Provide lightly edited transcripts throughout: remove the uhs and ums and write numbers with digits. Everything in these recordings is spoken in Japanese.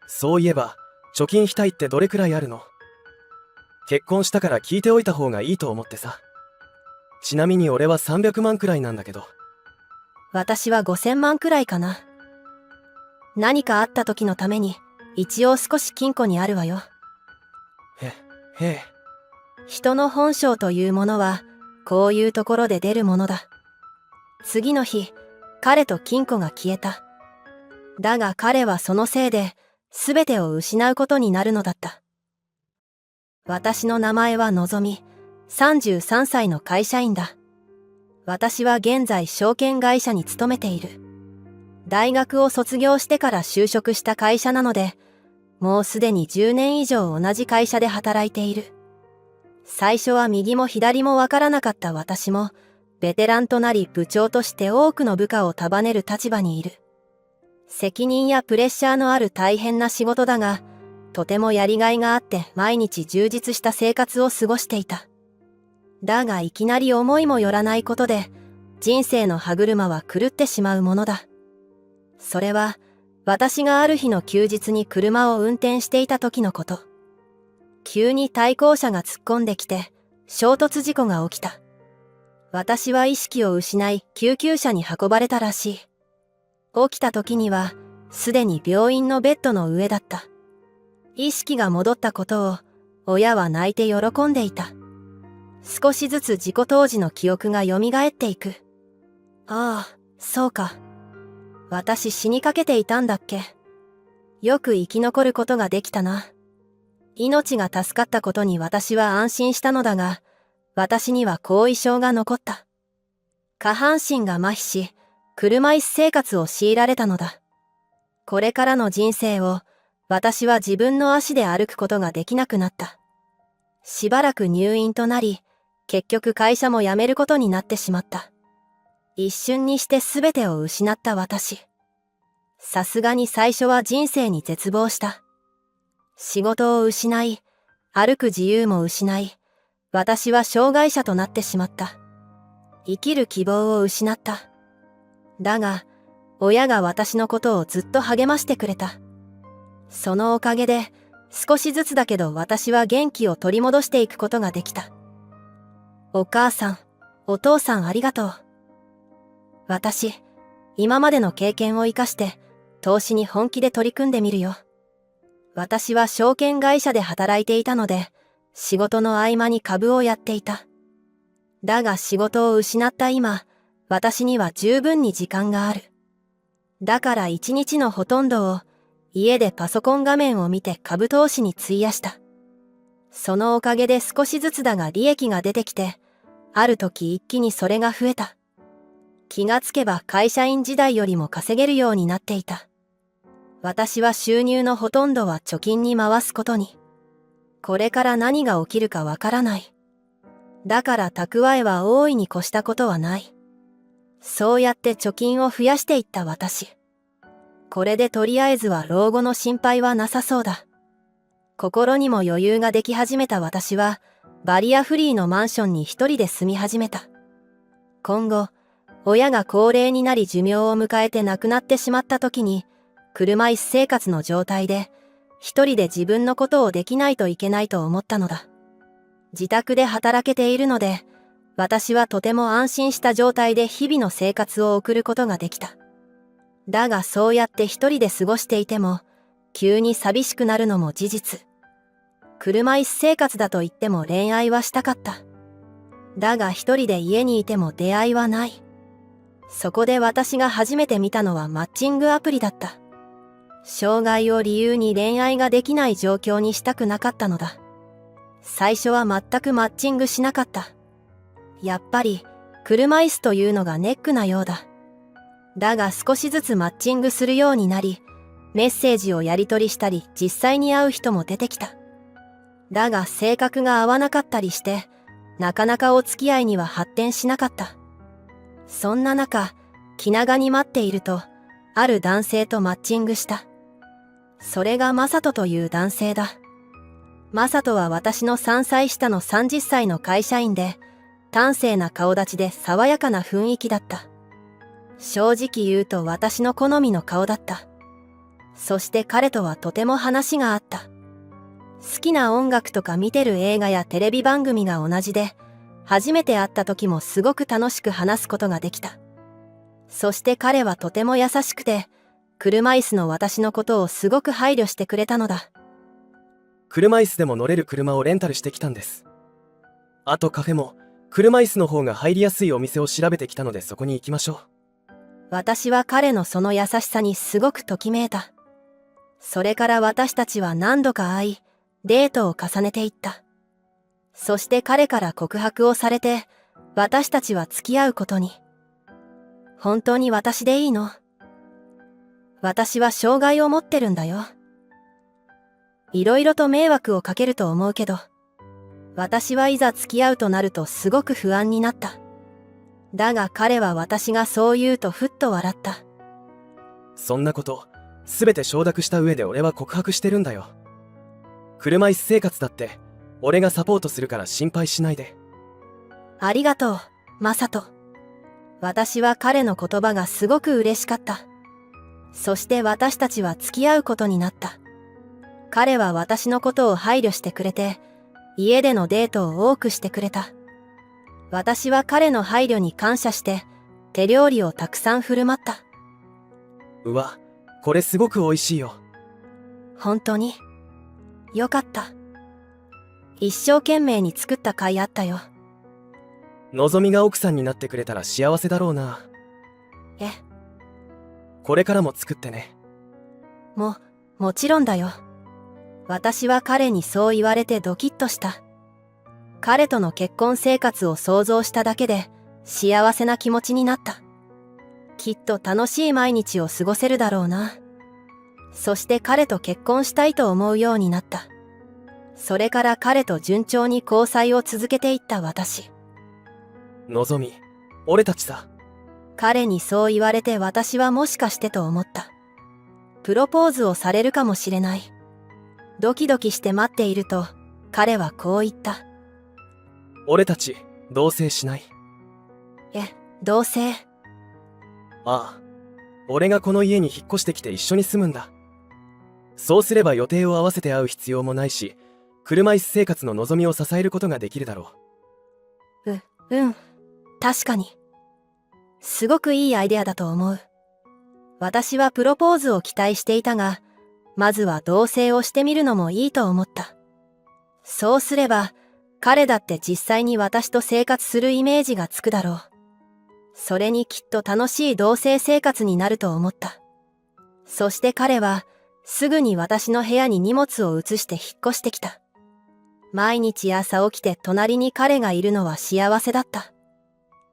そういえば、貯金費ってどれくらいあるの？結婚したから聞いておいた方がいいと思ってさ。ちなみに俺は300万くらいなんだけど。私は5000万くらいかな。何かあった時のために、一応少し金庫にあるわよ。へえ。人の本性というものは、こういうところで出るものだ。次の日、彼と金庫が消えた。だが彼はそのせいで、全てを失うことになるのだった。私の名前はのぞみ、33歳の会社員だ。私は現在証券会社に勤めている。大学を卒業してから就職した会社なので、もうすでに10年以上同じ会社で働いている。最初は右も左もわからなかった私も、ベテランとなり部長として多くの部下を束ねる立場にいる。責任やプレッシャーのある大変な仕事だが、とてもやりがいがあって毎日充実した生活を過ごしていた。だがいきなり思いもよらないことで、人生の歯車は狂ってしまうものだ。それは、私がある日の休日に車を運転していた時のこと。急に対向車が突っ込んできて、衝突事故が起きた。私は意識を失い、救急車に運ばれたらしい。起きた時には、すでに病院のベッドの上だった。意識が戻ったことを、親は泣いて喜んでいた。少しずつ事故当時の記憶が蘇っていく。ああ、そうか。私死にかけていたんだっけ。よく生き残ることができたな。命が助かったことに私は安心したのだが、私には後遺症が残った。下半身が麻痺し、車椅子生活を強いられたのだ。これからの人生を、私は自分の足で歩くことができなくなった。しばらく入院となり、結局会社も辞めることになってしまった。一瞬にして全てを失った私。さすがに最初は人生に絶望した。仕事を失い、歩く自由も失い、私は障害者となってしまった。生きる希望を失った。だが、親が私のことをずっと励ましてくれた。そのおかげで、少しずつだけど私は元気を取り戻していくことができた。お母さん、お父さんありがとう。私、今までの経験を生かして、投資に本気で取り組んでみるよ。私は証券会社で働いていたので、仕事の合間に株をやっていた。だが仕事を失った今、私には十分に時間がある。だから一日のほとんどを、家でパソコン画面を見て株投資に費やした。そのおかげで少しずつだが利益が出てきて、ある時一気にそれが増えた。気がつけば会社員時代よりも稼げるようになっていた。私は収入のほとんどは貯金に回すことに。これから何が起きるかわからない。だから蓄えは大いに越したことはない。そうやって貯金を増やしていった私。これでとりあえずは老後の心配はなさそうだ。心にも余裕ができ始めた私は、バリアフリーのマンションに一人で住み始めた。今後、親が高齢になり寿命を迎えて亡くなってしまった時に、車椅子生活の状態で、一人で自分のことをできないといけないと思ったのだ。自宅で働けているので、私はとても安心した状態で日々の生活を送ることができた。だがそうやって一人で過ごしていても、急に寂しくなるのも事実。車椅子生活だと言っても恋愛はしたかった。だが一人で家にいても出会いはない。そこで私が初めて見たのはマッチングアプリだった。障害を理由に恋愛ができない状況にしたくなかったのだ。最初は全くマッチングしなかった。やっぱり車椅子というのがネックなようだ。だが少しずつマッチングするようになり、メッセージをやり取りしたり実際に会う人も出てきた。だが性格が合わなかったりして、なかなかお付き合いには発展しなかった。そんな中、気長に待っていると、ある男性とマッチングした。それがマサトという男性だ。マサトは私の3歳下の30歳の会社員で、端正な顔立ちで爽やかな雰囲気だった。正直言うと私の好みの顔だった。そして彼とはとても話があった。好きな音楽とか見てる映画やテレビ番組が同じで、初めて会った時もすごく楽しく話すことができた。そして彼はとても優しくて、車椅子の私のことをすごく配慮してくれたのだ。車椅子でも乗れる車をレンタルしてきたんです。あとカフェも、車椅子の方が入りやすいお店を調べてきたのでそこに行きましょう。私は彼のその優しさにすごくときめいた。それから私たちは何度か会い、デートを重ねていった。そして彼から告白をされて、私たちは付き合うことに。本当に私でいいの？私は障害を持ってるんだよ。いろいろと迷惑をかけると思うけど、私はいざ付き合うとなるとすごく不安になった。だが彼は私がそう言うとふっと笑った。そんなこと、すべて承諾した上で俺は告白してるんだよ。車椅子生活だって、俺がサポートするから心配しないで。ありがとう、マサト。私は彼の言葉がすごく嬉しかった。そして私たちは付き合うことになった。彼は私のことを配慮してくれて、家でのデートを多くしてくれた。私は彼の配慮に感謝して、手料理をたくさん振る舞った。うわ、これすごく美味しいよ。本当に？よかった。一生懸命に作った甲斐あったよ。のぞみが奥さんになってくれたら幸せだろうな。え？これからも作ってね。もちろんだよ。私は彼にそう言われてドキッとした。彼との結婚生活を想像しただけで幸せな気持ちになった。きっと楽しい毎日を過ごせるだろうな。そして彼と結婚したいと思うようになった。それから彼と順調に交際を続けていった私。のぞみ、俺たちさ。彼にそう言われて私はもしかしてと思った。プロポーズをされるかもしれない。ドキドキして待っていると、彼はこう言った。俺たち、同棲しない？同棲？ああ。俺がこの家に引っ越してきて一緒に住むんだ。そうすれば予定を合わせて会う必要もないし、車椅子生活の望みを支えることができるだろうん。確かに。すごくいいアイデアだと思う。私はプロポーズを期待していたが、まずは同棲をしてみるのもいいと思った。そうすれば、彼だって実際に私と生活するイメージがつくだろう。それにきっと楽しい同棲生活になると思った。そして彼は、すぐに私の部屋に荷物を移して引っ越してきた。毎日朝起きて隣に彼がいるのは幸せだった。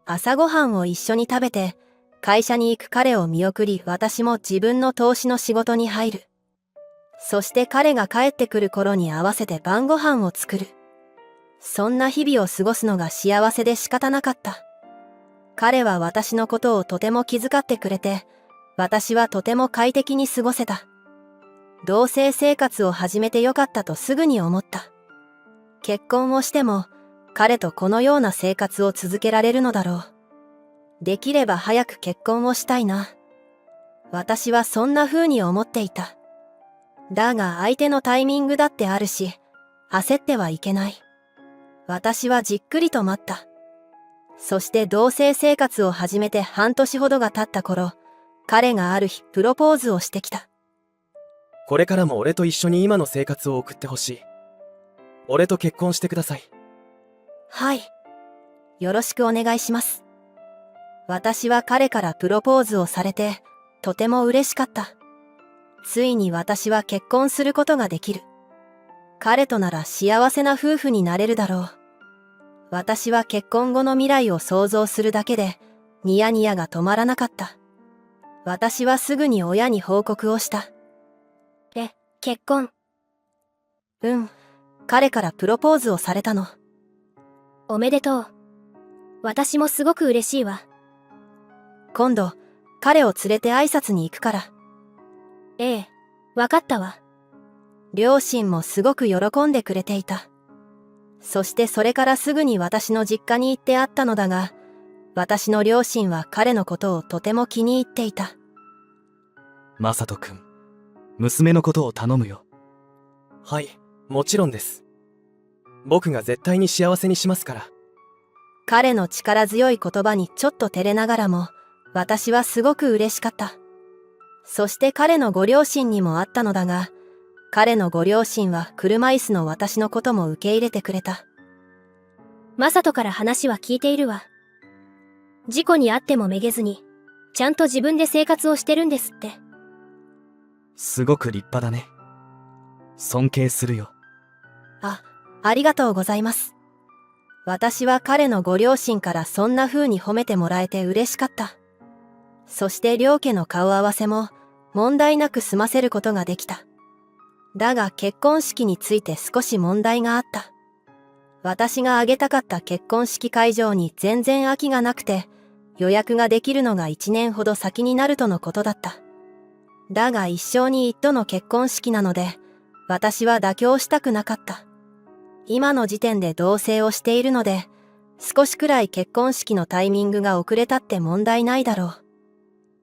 朝ごはんを一緒に食べて、会社に行く彼を見送り、私も自分の投資の仕事に入る。そして彼が帰ってくる頃に合わせて晩ご飯を作る。そんな日々を過ごすのが幸せで仕方なかった。彼は私のことをとても気遣ってくれて、私はとても快適に過ごせた。同棲生活を始めてよかったとすぐに思った。結婚をしても、彼とこのような生活を続けられるのだろう。できれば早く結婚をしたいな。私はそんな風に思っていた。だが相手のタイミングだってあるし、焦ってはいけない。私はじっくりと待った。そして同棲生活を始めて半年ほどが経った頃、彼がある日プロポーズをしてきた。これからも俺と一緒に今の生活を送ってほしい。俺と結婚してください。はい。よろしくお願いします。私は彼からプロポーズをされて、とても嬉しかった。ついに私は結婚することができる。彼となら幸せな夫婦になれるだろう。私は結婚後の未来を想像するだけで、ニヤニヤが止まらなかった。私はすぐに親に報告をした。結婚？うん、彼からプロポーズをされたの。おめでとう。私もすごく嬉しいわ。今度、彼を連れて挨拶に行くから。ええ、わかったわ。両親もすごく喜んでくれていた。そしてそれからすぐに私の実家に行って会ったのだが、私の両親は彼のことをとても気に入っていた。マサト君、娘のことを頼むよ。はい、もちろんです。僕が絶対に幸せにしますから。彼の力強い言葉にちょっと照れながらも、私はすごく嬉しかった。そして彼のご両親にも会ったのだが、彼のご両親は車椅子の私のことも受け入れてくれた。マサトから話は聞いているわ。事故に遭ってもめげずに、ちゃんと自分で生活をしてるんですって。すごく立派だね。尊敬するよ。ありがとうございます。私は彼のご両親からそんな風に褒めてもらえて嬉しかった。そして両家の顔合わせも問題なく済ませることができた。だが結婚式について少し問題があった。私が挙げたかった結婚式会場に全然空きがなくて、予約ができるのが1年ほど先になるとのことだった。だが一生に一度の結婚式なので、私は妥協したくなかった。今の時点で同棲をしているので、少しくらい結婚式のタイミングが遅れたって問題ないだろう。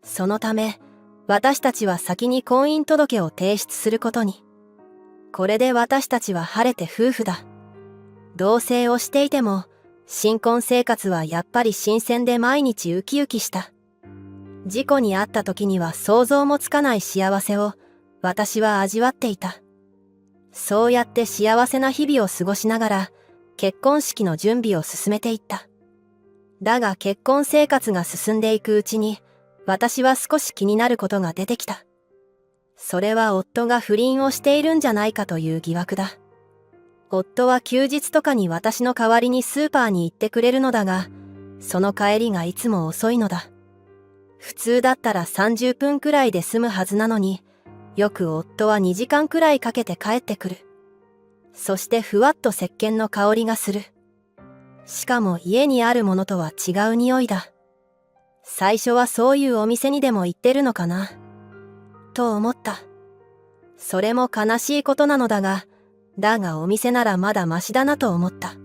そのため、私たちは先に婚姻届を提出することに。これで私たちは晴れて夫婦だ。同棲をしていても、新婚生活はやっぱり新鮮で毎日ウキウキした。事故に遭った時には想像もつかない幸せを私は味わっていた。そうやって幸せな日々を過ごしながら結婚式の準備を進めていった。だが結婚生活が進んでいくうちに私は少し気になることが出てきた。それは夫が不倫をしているんじゃないかという疑惑だ。夫は休日とかに私の代わりにスーパーに行ってくれるのだが、その帰りがいつも遅いのだ。普通だったら30分くらいで済むはずなのに、よく夫は2時間くらいかけて帰ってくる。そしてふわっと石鹸の香りがする。しかも家にあるものとは違う匂いだ。最初はそういうお店にでも行ってるのかなと思った。それも悲しいことなのだが、お店ならまだマシだなと思った。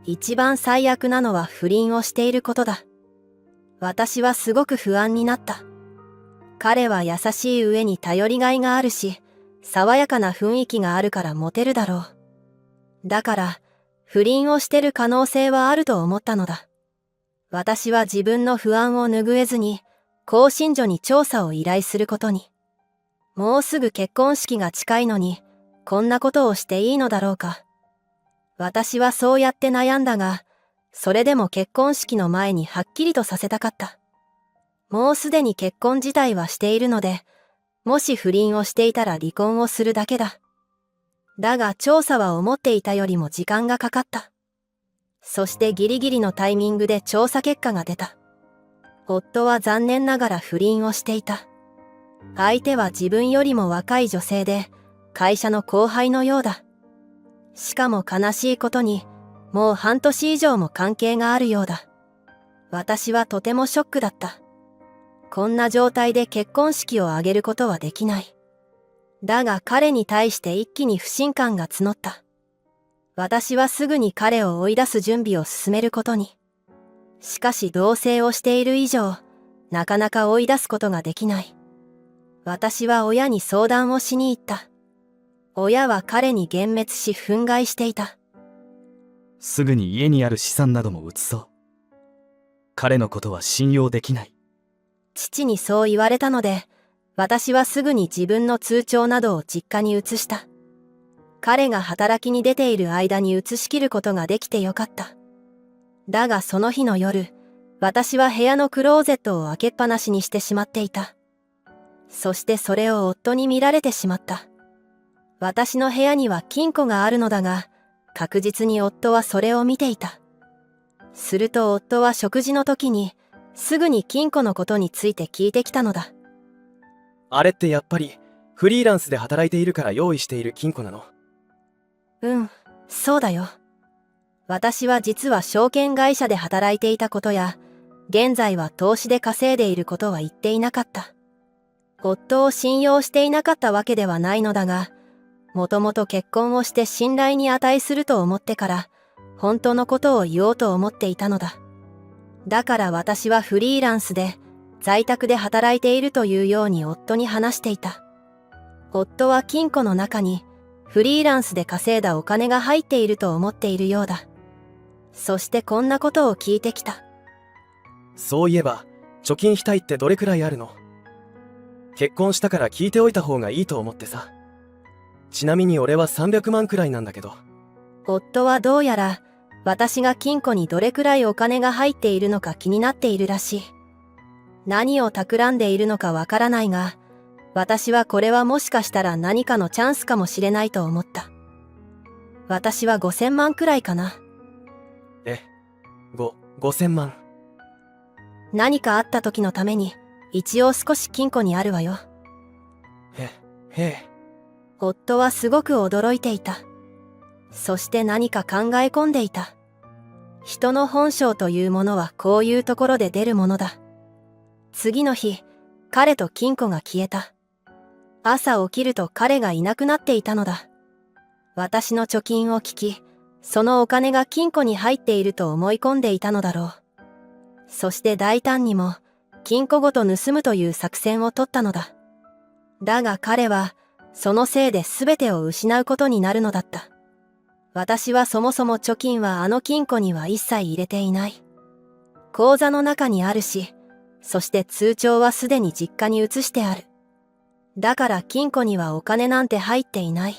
一番最悪なのは不倫をしていることだ。私はすごく不安になった。彼は優しい上に頼りがいがあるし、爽やかな雰囲気があるからモテるだろう。だから、不倫をしてる可能性はあると思ったのだ。私は自分の不安を拭えずに、興信所に調査を依頼することに。もうすぐ結婚式が近いのに、こんなことをしていいのだろうか。私はそうやって悩んだが、それでも結婚式の前にはっきりとさせたかった。もうすでに結婚自体はしているので、もし不倫をしていたら離婚をするだけだ。だが調査は思っていたよりも時間がかかった。そしてギリギリのタイミングで調査結果が出た。夫は残念ながら不倫をしていた。相手は自分よりも若い女性で、会社の後輩のようだ。しかも悲しいことに、もう半年以上も関係があるようだ。私はとてもショックだった。こんな状態で結婚式を挙げることはできない。だが彼に対して一気に不信感が募った。私はすぐに彼を追い出す準備を進めることに。しかし同棲をしている以上、なかなか追い出すことができない。私は親に相談をしに行った。親は彼に幻滅し憤慨していた。すぐに家にある資産なども移そう。彼のことは信用できない。父にそう言われたので、私はすぐに自分の通帳などを実家に移した。彼が働きに出ている間に移し切ることができてよかった。だがその日の夜、私は部屋のクローゼットを開けっぱなしにしてしまっていた。そしてそれを夫に見られてしまった。私の部屋には金庫があるのだが、確実に夫はそれを見ていた。すると夫は食事の時に、すぐに金庫のことについて聞いてきたのだ。あれってやっぱりフリーランスで働いているから用意している金庫なの？うん、そうだよ。私は実は証券会社で働いていたことや、現在は投資で稼いでいることは言っていなかった。夫を信用していなかったわけではないのだが、もともと結婚をして信頼に値すると思ってから、本当のことを言おうと思っていたのだ。だから私はフリーランスで、在宅で働いているというように夫に話していた。夫は金庫の中にフリーランスで稼いだお金が入っていると思っているようだ。そしてこんなことを聞いてきた。そういえば、貯金額ってどれくらいあるの？結婚したから聞いておいた方がいいと思ってさ。ちなみに俺は300万くらいなんだけど。夫はどうやら私が金庫にどれくらいお金が入っているのか気になっているらしい。何を企んでいるのかわからないが、私はこれはもしかしたら何かのチャンスかもしれないと思った。私は5000万くらいかな。5000万。何かあった時のために一応少し金庫にあるわよ。へえ。夫はすごく驚いていた。そして何か考え込んでいた。人の本性というものはこういうところで出るものだ。次の日、彼と金庫が消えた。朝起きると彼がいなくなっていたのだ。私の貯金を聞き、そのお金が金庫に入っていると思い込んでいたのだろう。そして大胆にも金庫ごと盗むという作戦を取ったのだ。だが彼はそのせいで全てを失うことになるのだった。私はそもそも貯金はあの金庫には一切入れていない。口座の中にあるし、そして通帳はすでに実家に移してある。だから金庫にはお金なんて入っていない。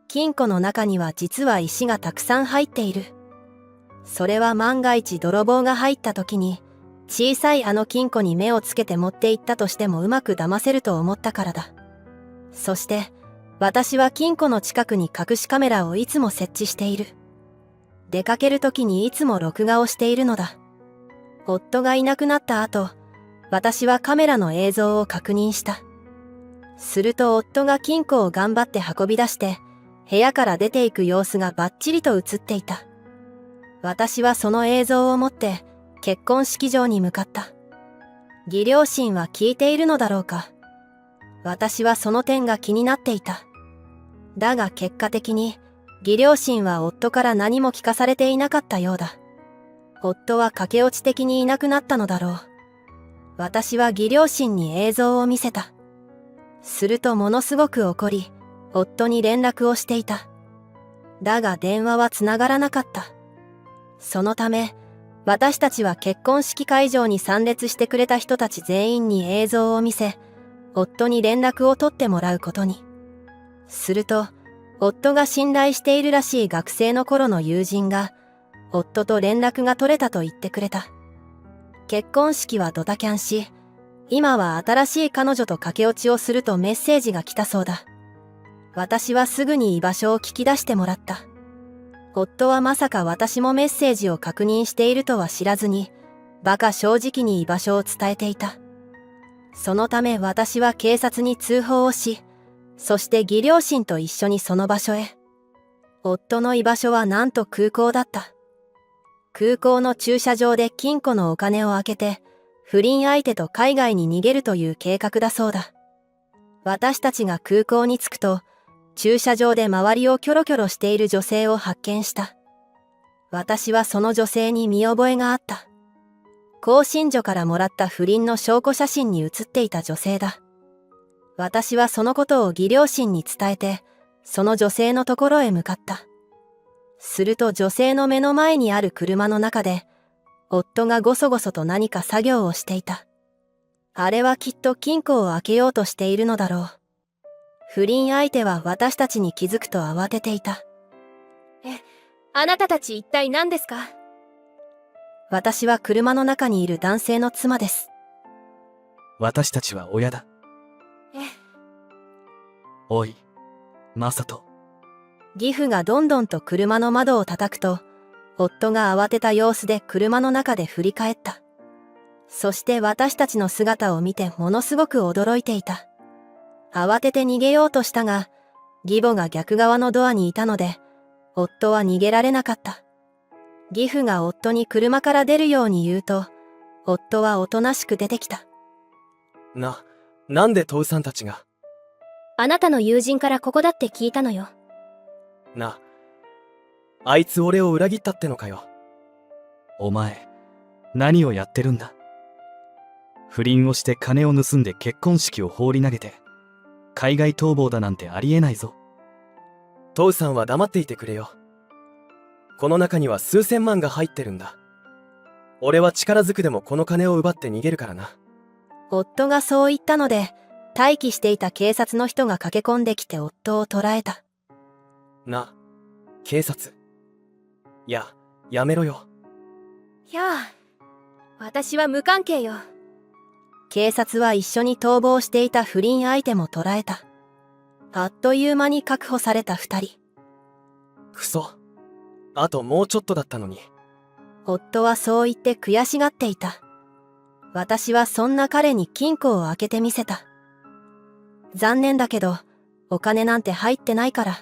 金庫の中には実は石がたくさん入っている。それは万が一泥棒が入った時に、小さいあの金庫に目をつけて持って行ったとしてもうまく騙せると思ったからだ。そして、私は金庫の近くに隠しカメラをいつも設置している。出かける時にいつも録画をしているのだ。夫がいなくなった後、私はカメラの映像を確認した。すると夫が金庫を頑張って運び出して、部屋から出ていく様子がバッチリと映っていた。私はその映像を持って結婚式場に向かった。義両親は聞いているのだろうか。私はその点が気になっていた。だが結果的に義両親は夫から何も聞かされていなかったようだ。夫は駆け落ち的にいなくなったのだろう。私は義両親に映像を見せた。するとものすごく怒り、夫に連絡をしていた。だが電話はつながらなかった。そのため、私たちは結婚式会場に参列してくれた人たち全員に映像を見せ、夫に連絡を取ってもらうことに。すると、夫が信頼しているらしい学生の頃の友人が、夫と連絡が取れたと言ってくれた。結婚式はドタキャンし、今は新しい彼女と駆け落ちをするとメッセージが来たそうだ。私はすぐに居場所を聞き出してもらった。夫はまさか私もメッセージを確認しているとは知らずに、馬鹿正直に居場所を伝えていた。そのため私は警察に通報をし、そして義両親と一緒にその場所へ。夫の居場所はなんと空港だった。空港の駐車場で金庫のお金を開けて、不倫相手と海外に逃げるという計画だそうだ。私たちが空港に着くと、駐車場で周りをキョロキョロしている女性を発見した。私はその女性に見覚えがあった。興信所からもらった不倫の証拠写真に写っていた女性だ。私はそのことを義両親に伝えて、その女性のところへ向かった。すると女性の目の前にある車の中で、夫がごそごそと何か作業をしていた。あれはきっと金庫を開けようとしているのだろう。不倫相手は私たちに気づくと慌てていた。あなたたち一体何ですか？私は車の中にいる男性の妻です。私たちは親だ。え、おい、マサト。義父がどんどんと車の窓を叩くと、夫が慌てた様子で車の中で振り返った。そして私たちの姿を見てものすごく驚いていた。慌てて逃げようとしたが、義母が逆側のドアにいたので、夫は逃げられなかった。義父が夫に車から出るように言うと、夫はおとなしく出てきた。なんで父さんたちが。あなたの友人からここだって聞いたのよ。あいつ俺を裏切ったってのかよ。お前、何をやってるんだ。不倫をして金を盗んで結婚式を放り投げて、海外逃亡だなんてありえないぞ。父さんは黙っていてくれよ。この中には数千万が入ってるんだ。俺は力ずくでもこの金を奪って逃げるからな。夫がそう言ったので、待機していた警察の人が駆け込んできて夫を捕らえた。警察。やめろよ。いやあ、私は無関係よ。警察は一緒に逃亡していた不倫相手も捕らえた。あっという間に確保された二人。クソ。あともうちょっとだったのに。夫はそう言って悔しがっていた。私はそんな彼に金庫を開けてみせた。残念だけど、お金なんて入ってないから。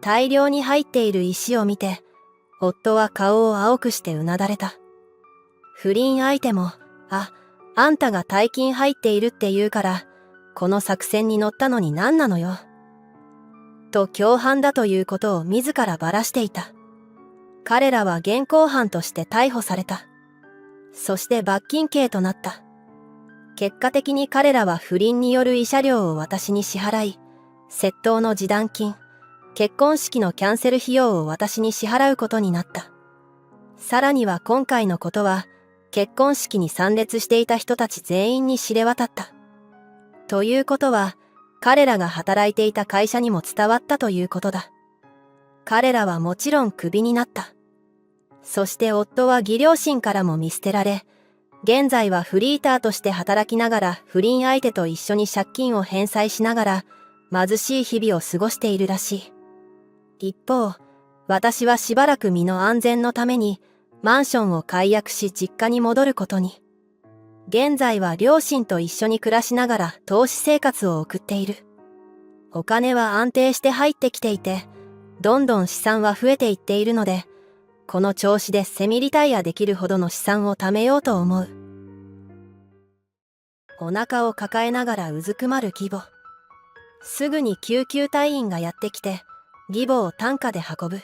大量に入っている石を見て、夫は顔を青くしてうなだれた。不倫相手も、あんたが大金入っているって言うから、この作戦に乗ったのに何なのよ。と共犯だということを自らばらしていた。彼らは現行犯として逮捕された。そして罰金刑となった。結果的に彼らは不倫による慰謝料を私に支払い、窃盗の示談金、結婚式のキャンセル費用を私に支払うことになった。さらには今回のことは、結婚式に参列していた人たち全員に知れ渡った。ということは、彼らが働いていた会社にも伝わったということだ。彼らはもちろんクビになった。そして夫は義両親からも見捨てられ、現在はフリーターとして働きながら不倫相手と一緒に借金を返済しながら貧しい日々を過ごしているらしい。一方、私はしばらく身の安全のためにマンションを解約し実家に戻ることに。現在は両親と一緒に暮らしながら投資生活を送っている。お金は安定して入ってきていて、どんどん資産は増えていっているので、この調子でセミリタイアできるほどの資産を貯めようと思う。お腹を抱えながらうずくまる義母。すぐに救急隊員がやってきて、義母を担架で運ぶ。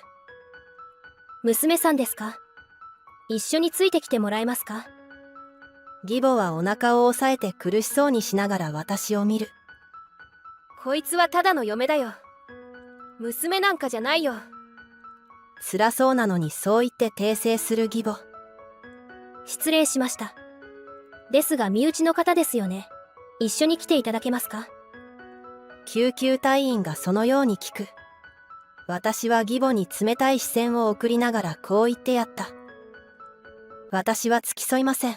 娘さんですか？一緒についてきてもらえますか？義母はお腹を押さえて苦しそうにしながら私を見る。こいつはただの嫁だよ。娘なんかじゃないよ。辛そうなのにそう言って訂正する義母。失礼しました。ですが身内の方ですよね。一緒に来ていただけますか？救急隊員がそのように聞く。私は義母に冷たい視線を送りながらこう言ってやった。私は付き添いません。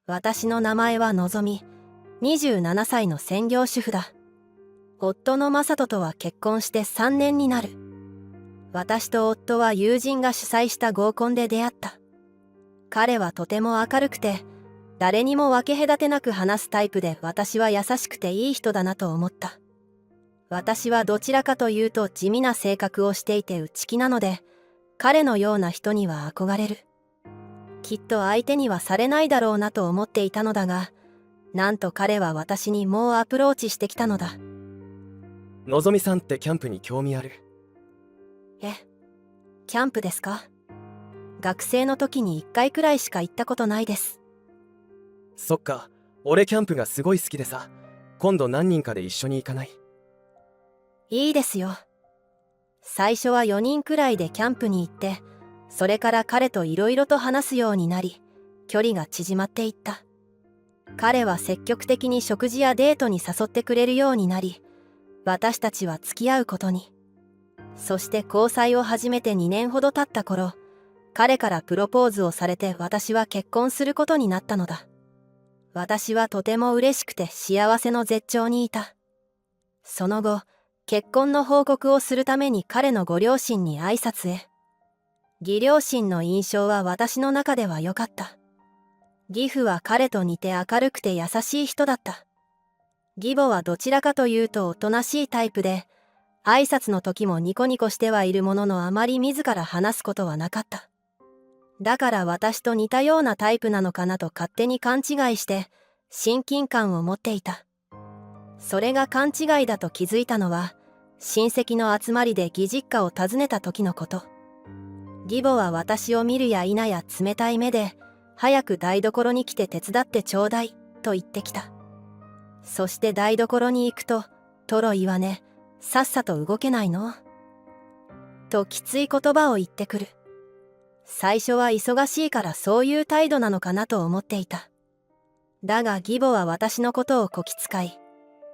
私の名前はのぞみ、27歳の専業主婦だ。夫の正人とは結婚して3年になる。私と夫は友人が主催した合コンで出会った。彼はとても明るくて、誰にも分け隔てなく話すタイプで私は優しくていい人だなと思った。私はどちらかというと地味な性格をしていて内気なので、彼のような人には憧れる。きっと相手にはされないだろうなと思っていたのだが、なんと彼は私にもうアプローチしてきたのだ。のぞみさんってキャンプに興味ある？キャンプですか？学生の時に1回くらいしか行ったことないです。そっか、俺キャンプがすごい好きでさ、今度何人かで一緒に行かない？いいですよ。最初は4人くらいでキャンプに行って、それから彼といろいろと話すようになり、距離が縮まっていった。彼は積極的に食事やデートに誘ってくれるようになり、私たちは付き合うことに。そして交際を始めて2年ほど経った頃、彼からプロポーズをされて私は結婚することになったのだ。私はとても嬉しくて幸せの絶頂にいた。その後、結婚の報告をするために彼のご両親に挨拶へ。義両親の印象は私の中では良かった。義父は彼と似て明るくて優しい人だった。義母はどちらかというとおとなしいタイプで、挨拶の時もニコニコしてはいるもののあまり自ら話すことはなかった。だから私と似たようなタイプなのかなと勝手に勘違いして親近感を持っていた。それが勘違いだと気づいたのは親戚の集まりで義実家を訪ねた時のこと。義母は私を見るや否や冷たい目で早く台所に来て手伝ってちょうだいと言ってきた。そして台所に行くと、トロ言わね、さっさと動けないのときつい言葉を言ってくる。最初は忙しいからそういう態度なのかなと思っていた。だが義母は私のことをこき使い、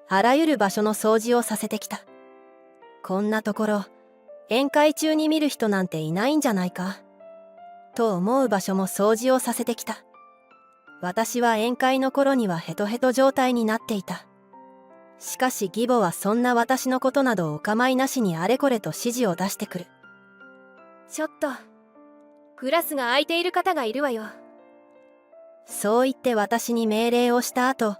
あらゆる場所の掃除をさせてきた。こんなところ、宴会中に見る人なんていないんじゃないかと思う場所も掃除をさせてきた。私は宴会の頃にはヘトヘト状態になっていた。しかし義母はそんな私のことなどお構いなしにあれこれと指示を出してくる。ちょっと、グラスが空いている方がいるわよ。そう言って私に命令をした後、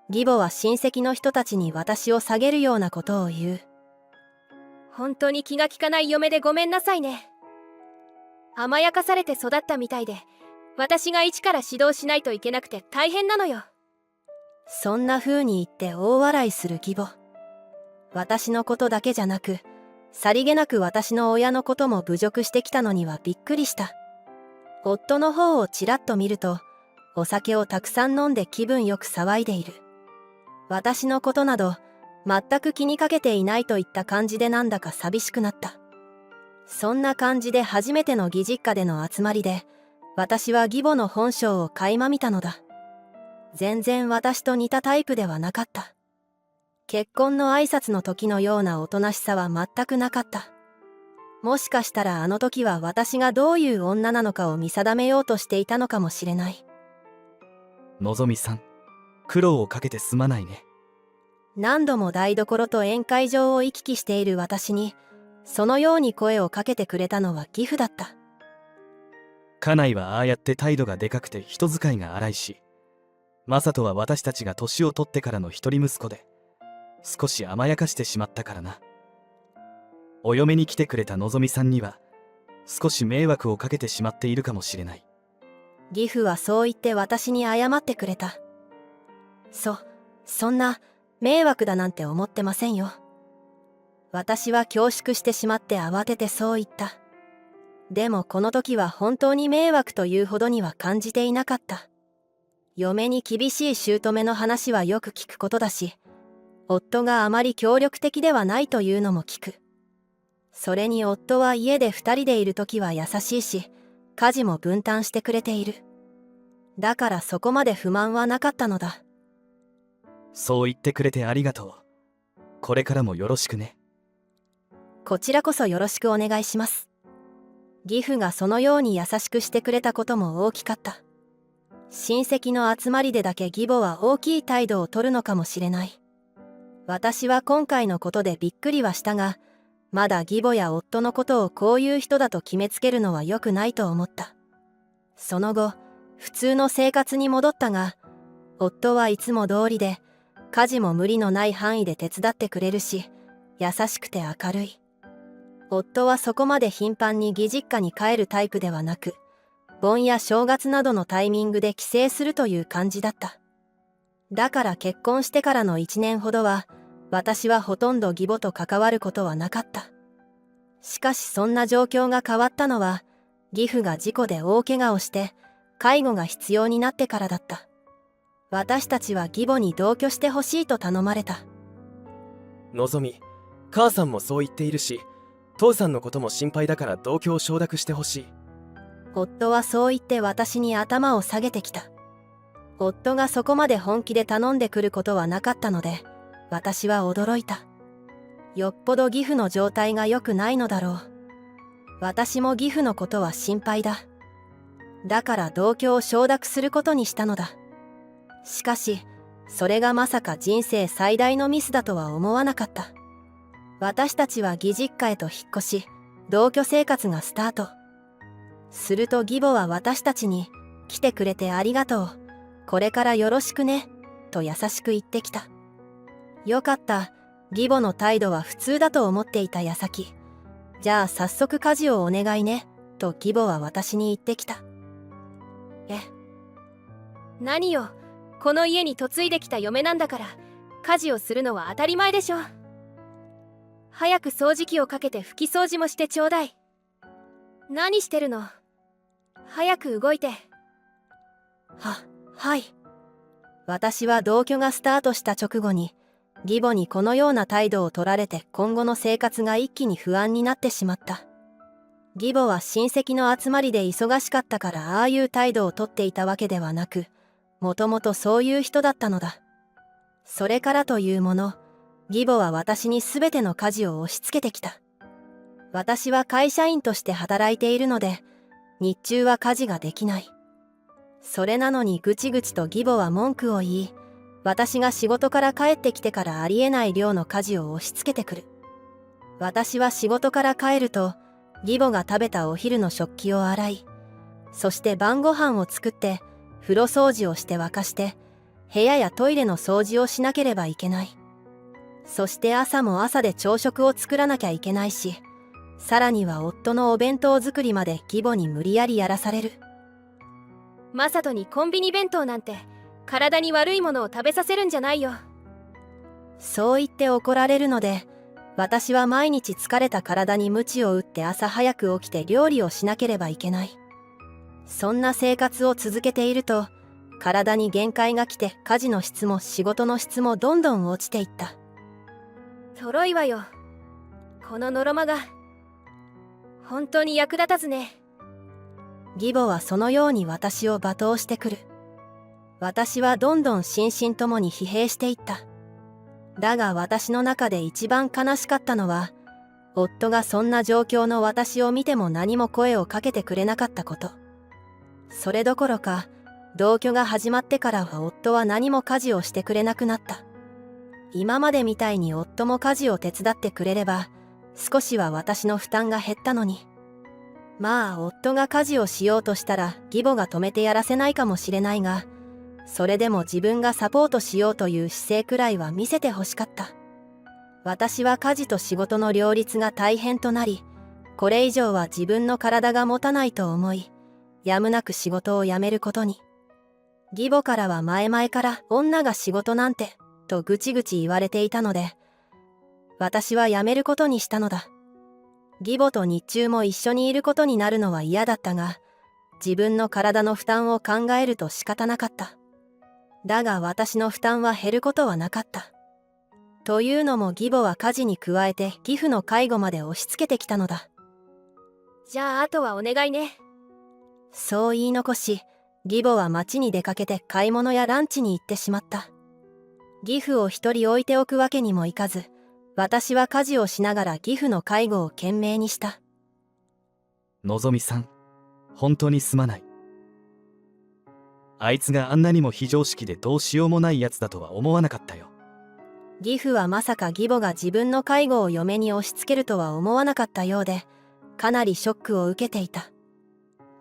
義母は親戚の人たちに私を下げるようなことを言う。本当に気が利かない嫁でごめんなさいね。甘やかされて育ったみたいで、私が一から指導しないといけなくて大変なのよ。そんな風に言って大笑いする義母。私のことだけじゃなく、さりげなく私の親のことも侮辱してきたのにはびっくりした。夫の方をちらっと見ると、お酒をたくさん飲んで気分よく騒いでいる。私のことなど全く気にかけていないといった感じでなんだか寂しくなった。そんな感じで初めての義実家での集まりで、私は義母の本性を垣間見たのだ。全然私と似たタイプではなかった。結婚の挨拶の時のようなおとなしさは全くなかった。もしかしたらあの時は私がどういう女なのかを見定めようとしていたのかもしれない。のぞみさん、苦労をかけてすまないね。何度も台所と宴会場を行き来している私に、そのように声をかけてくれたのは義父だった。家内はああやって態度がでかくて人使いが荒いし、正人は私たちが年を取ってからの一人息子で、少し甘やかしてしまったからな。お嫁に来てくれたのぞみさんには、少し迷惑をかけてしまっているかもしれない。義父はそう言って私に謝ってくれた。そんな迷惑だなんて思ってませんよ。私は恐縮してしまって慌ててそう言った。でもこの時は本当に迷惑というほどには感じていなかった。嫁に厳しい姑の話はよく聞くことだし、夫があまり協力的ではないというのも聞く。それに夫は家で二人でいる時は優しいし、家事も分担してくれている。だからそこまで不満はなかったのだ。そう言ってくれてありがとう。これからもよろしくね。こちらこそよろしくお願いします。義父がそのように優しくしてくれたことも大きかった。親戚の集まりでだけ義母は大きい態度を取るのかもしれない。私は今回のことでびっくりはしたが、まだ義母や夫のことをこういう人だと決めつけるのは良くないと思った。その後、普通の生活に戻ったが、夫はいつも通りで、家事も無理のない範囲で手伝ってくれるし、優しくて明るい。夫はそこまで頻繁に義実家に帰るタイプではなく、盆や正月などのタイミングで帰省するという感じだった。だから結婚してからの1年ほどは、私はほとんど義母と関わることはなかった。しかしそんな状況が変わったのは、義父が事故で大怪我をして、介護が必要になってからだった。私たちは義母に同居してほしいと頼まれた。のぞみ、母さんもそう言っているし、父さんのことも心配だから同居を承諾してほしい。夫はそう言って私に頭を下げてきた。夫がそこまで本気で頼んでくることはなかったので、私は驚いた。よっぽど義父の状態が良くないのだろう。私も義父のことは心配だ。だから同居を承諾することにしたのだ。しかし、それがまさか人生最大のミスだとは思わなかった。私たちは義実家へと引っ越し、同居生活がスタート。すると義母は私たちに、来てくれてありがとう。これからよろしくね、と優しく言ってきた。よかった。義母の態度は普通だと思っていた矢先。じゃあ早速家事をお願いね、と義母は私に言ってきた。何よ、この家に嫁いできた嫁なんだから、家事をするのは当たり前でしょ。早く掃除機をかけて拭き掃除もしてちょうだい。何してるの？早く動いて。はい。私は同居がスタートした直後に、義母にこのような態度を取られて今後の生活が一気に不安になってしまった。義母は親戚の集まりで忙しかったからああいう態度をとっていたわけではなく、もともとそういう人だったのだ。それからというもの、義母は私に全ての家事を押し付けてきた。私は会社員として働いているので、日中は家事ができない。それなのにぐちぐちと義母は文句を言い、私が仕事から帰ってきてからありえない量の家事を押し付けてくる。私は仕事から帰ると、義母が食べたお昼の食器を洗い、そして晩ご飯を作って、風呂掃除をして沸かして、部屋やトイレの掃除をしなければいけない。そして朝も朝で朝食を作らなきゃいけないし、さらには夫のお弁当作りまで義母に無理やりやらされる。マサトにコンビニ弁当なんて体に悪いものを食べさせるんじゃないよ。そう言って怒られるので、私は毎日疲れた体に鞭を打って朝早く起きて料理をしなければいけない。そんな生活を続けていると、体に限界が来て家事の質も仕事の質もどんどん落ちていった。とろいわよ。このノロマが本当に役立たずね。義母はそのように私を罵倒してくる。私はどんどん心身ともに疲弊していった。だが私の中で一番悲しかったのは、夫がそんな状況の私を見ても何も声をかけてくれなかったこと。それどころか、同居が始まってからは夫は何も家事をしてくれなくなった。今までみたいに夫も家事を手伝ってくれれば、少しは私の負担が減ったのに。まあ、夫が家事をしようとしたら義母が止めてやらせないかもしれないが、それでも自分がサポートしようという姿勢くらいは見せてほしかった。私は家事と仕事の両立が大変となり、これ以上は自分の体が持たないと思い、やむなく仕事を辞めることに。義母からは前々から女が仕事なんて、とぐちぐち言われていたので、私は辞めることにしたのだ。義母と日中も一緒にいることになるのは嫌だったが、自分の体の負担を考えると仕方なかった。だが私の負担は減ることはなかった。というのも義母は家事に加えて義父の介護まで押し付けてきたのだ。じゃああとはお願いね。そう言い残し、義母は町に出かけて買い物やランチに行ってしまった。義父を一人置いておくわけにもいかず、私は家事をしながら義父の介護を懸命にした。のぞみさん、本当にすまない。あいつがあんなにも非常識でどうしようもないやつだとは思わなかったよ。義父はまさか義母が自分の介護を嫁に押し付けるとは思わなかったようで、かなりショックを受けていた。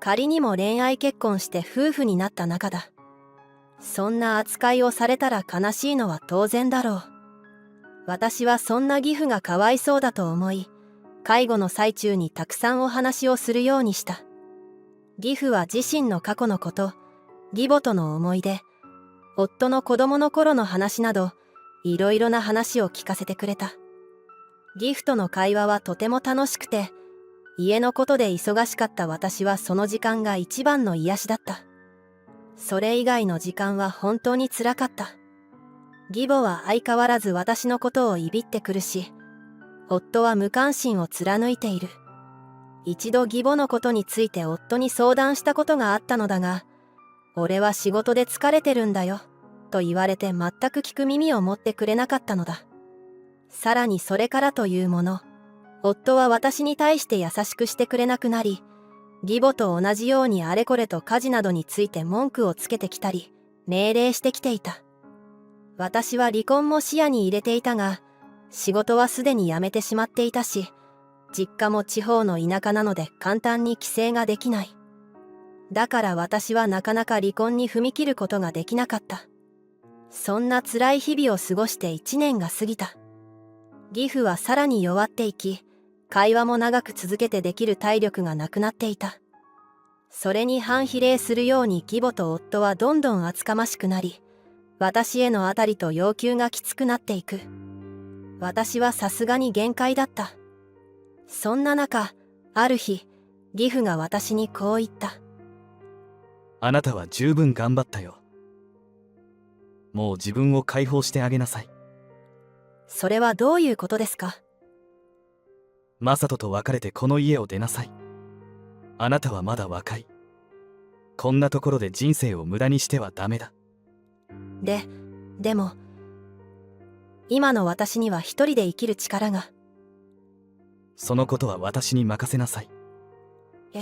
仮にも恋愛結婚して夫婦になった仲だ。そんな扱いをされたら悲しいのは当然だろう。私はそんな義父がかわいそうだと思い、介護の最中にたくさんお話をするようにした。義父は自身の過去のこと、義母との思い出、夫の子供の頃の話など、いろいろな話を聞かせてくれた。義父との会話はとても楽しくて、家のことで忙しかった私はその時間が一番の癒しだった。それ以外の時間は本当につらかった。義母は相変わらず私のことをいびってくるし、夫は無関心を貫いている。一度義母のことについて夫に相談したことがあったのだが、俺は仕事で疲れてるんだよ、と言われて全く聞く耳を持ってくれなかったのだ。さらにそれからというもの、夫は私に対して優しくしてくれなくなり、義母と同じようにあれこれと家事などについて文句をつけてきたり、命令してきていた。私は離婚も視野に入れていたが、仕事はすでに辞めてしまっていたし、実家も地方の田舎なので簡単に帰省ができない。だから私はなかなか離婚に踏み切ることができなかった。そんな辛い日々を過ごして1年が過ぎた。義父はさらに弱っていき、会話も長く続けてできる体力がなくなっていた。それに反比例するように義母と夫はどんどん厚かましくなり、私へのあたりと要求がきつくなっていく。私はさすがに限界だった。そんな中、ある日、義父が私にこう言った。あなたは十分頑張ったよ。もう自分を解放してあげなさい。それはどういうことですか？マサトと別れてこの家を出なさい。あなたはまだ若い。こんなところで人生を無駄にしてはダメだ。でも、今の私には一人で生きる力が。そのことは私に任せなさい。え、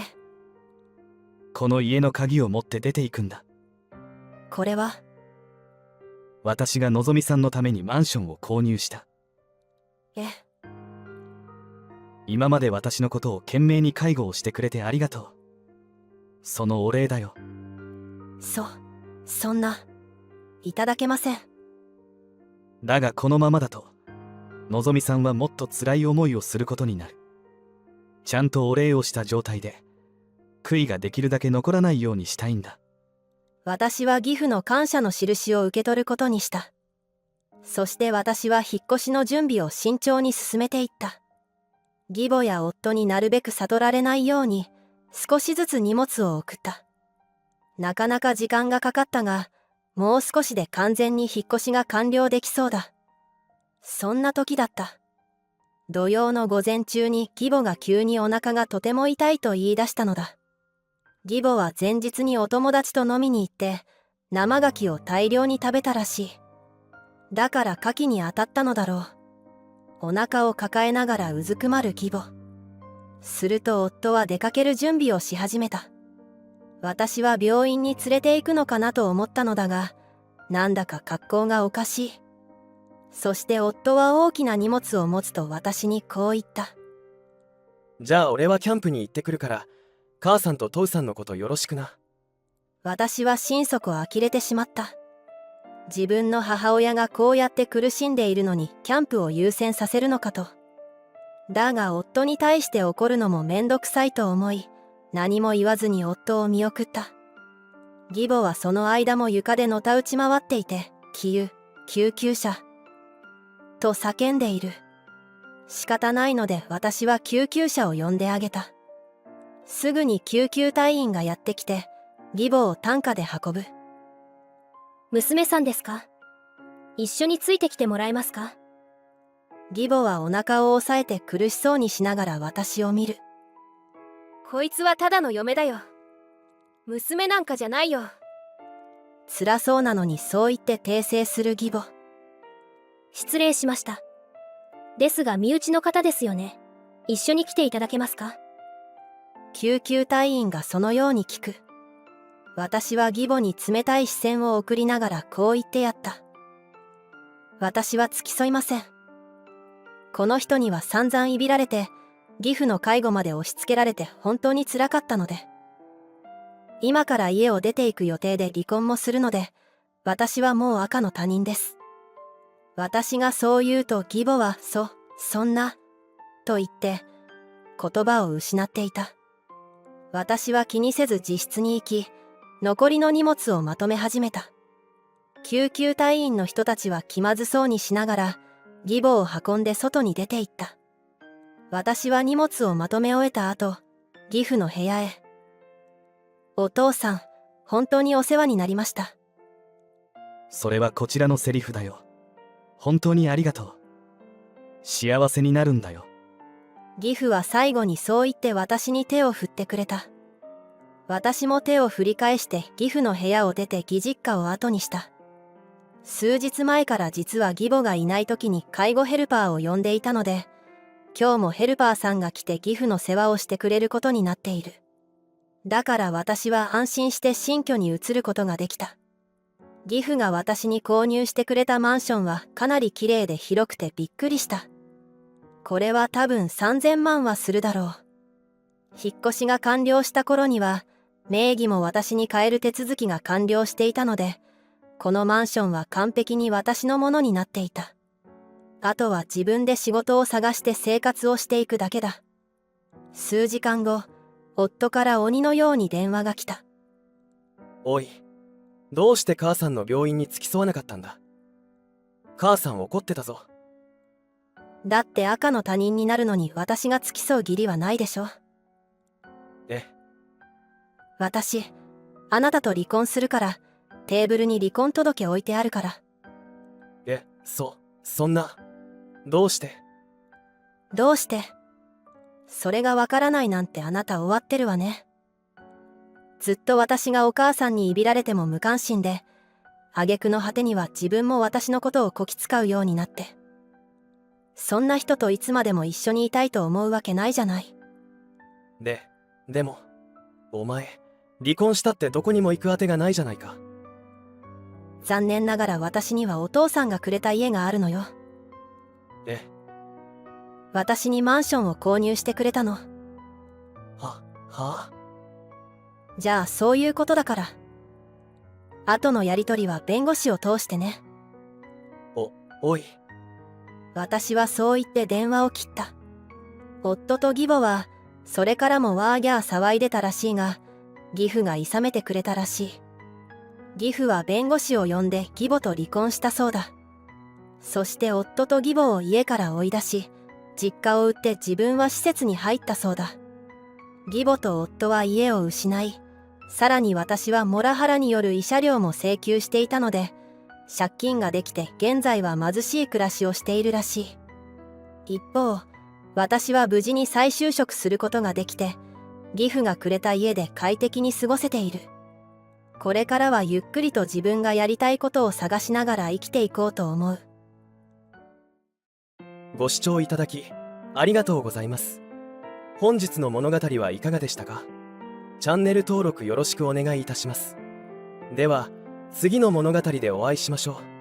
この家の鍵を持って出ていくんだ。これは。私がのぞみさんのためにマンションを購入した。え、今まで私のことを懸命に介護をしてくれてありがとう。そのお礼だよ。そんな、いただけません。だがこのままだと、のぞみさんはもっと辛い思いをすることになる。ちゃんとお礼をした状態で、悔いができるだけ残らないようにしたいんだ。私は義父の感謝の印を受け取ることにした。そして私は引っ越しの準備を慎重に進めていった。義母や夫になるべく悟られないように少しずつ荷物を送った。なかなか時間がかかったが、もう少しで完全に引っ越しが完了できそうだ。そんな時だった。土曜の午前中に義母が急にお腹がとても痛いと言い出したのだ。義母は前日にお友達と飲みに行って生牡蠣を大量に食べたらしい。だから牡蠣に当たったのだろう。お腹を抱えながらうずくまる義母。すると夫は出かける準備をし始めた。私は病院に連れて行くのかなと思ったのだが、なんだか格好がおかしい。そして夫は大きな荷物を持つと私にこう言った。じゃあ俺はキャンプに行ってくるから、母さんと父さんのことよろしくな。私は心底呆れてしまった。自分の母親がこうやって苦しんでいるのにキャンプを優先させるのかと。だが夫に対して怒るのもめんどくさいと思い、何も言わずに夫を見送った。義母はその間も床でのたうち回っていて、救急車と叫んでいる。仕方ないので私は救急車を呼んであげた。すぐに救急隊員がやってきて、義母を担架で運ぶ。娘さんですか？一緒についてきてもらえますか？義母はお腹を押さえて苦しそうにしながら私を見る。こいつはただの嫁だよ。娘なんかじゃないよ。辛そうなのにそう言って訂正する義母。失礼しました。ですが身内の方ですよね。一緒に来ていただけますか？救急隊員がそのように聞く。私は義母に冷たい視線を送りながらこう言ってやった。私は付き添いません。この人には散々いびられて、義父の介護まで押し付けられて本当に辛かったので。今から家を出ていく予定で離婚もするので、私はもう赤の他人です。私がそう言うと義母はそんな、と言って言葉を失っていた。私は気にせず自室に行き、残りの荷物をまとめ始めた。救急隊員の人たちは気まずそうにしながら義母を運んで外に出て行った。私は荷物をまとめ終えた後、義父の部屋へ。お父さん、本当にお世話になりました。それはこちらのセリフだよ。本当にありがとう。幸せになるんだよ。義父は最後にそう言って私に手を振ってくれた。私も手を振り返して義父の部屋を出て義実家を後にした。数日前から実は義母がいない時に介護ヘルパーを呼んでいたので、今日もヘルパーさんが来て義父の世話をしてくれることになっている。だから私は安心して新居に移ることができた。義父が私に購入してくれたマンションはかなり綺麗で広くてびっくりした。これは多分3000万はするだろう。引っ越しが完了した頃には、名義も私に変える手続きが完了していたので、このマンションは完璧に私のものになっていた。あとは自分で仕事を探して生活をしていくだけだ。数時間後、夫から鬼のように電話が来た。おい、どうして母さんの病院に付き添わなかったんだ？母さん怒ってたぞ。だって赤の他人になるのに私が付き添う義理はないでしょ。私、あなたと離婚するから、テーブルに離婚届置いてあるから。そんな。どうして？どうして？それがわからないなんてあなた終わってるわね。ずっと私がお母さんにいびられても無関心で、挙句の果てには自分も私のことをこき使うようになって。そんな人といつまでも一緒にいたいと思うわけないじゃない。でも、お前、離婚したってどこにも行くあてがないじゃないか。残念ながら私にはお父さんがくれた家があるのよ。え、私にマンションを購入してくれたの。はあ？じゃあそういうことだから。後のやりとりは弁護士を通してね。おい。私はそう言って電話を切った。夫と義母はそれからもワーギャー騒いでたらしいが、義父が諌めてくれたらしい。義父は弁護士を呼んで義母と離婚したそうだ。そして夫と義母を家から追い出し、実家を売って自分は施設に入ったそうだ。義母と夫は家を失い、さらに私はモラハラによる慰謝料も請求していたので、借金ができて現在は貧しい暮らしをしているらしい。一方、私は無事に再就職することができて、義父がくれた家で快適に過ごせている。これからはゆっくりと自分がやりたいことを探しながら生きていこうと思う。ご視聴いただき、ありがとうございます。本日の物語はいかがでしたか？チャンネル登録よろしくお願いいたします。では、次の物語でお会いしましょう。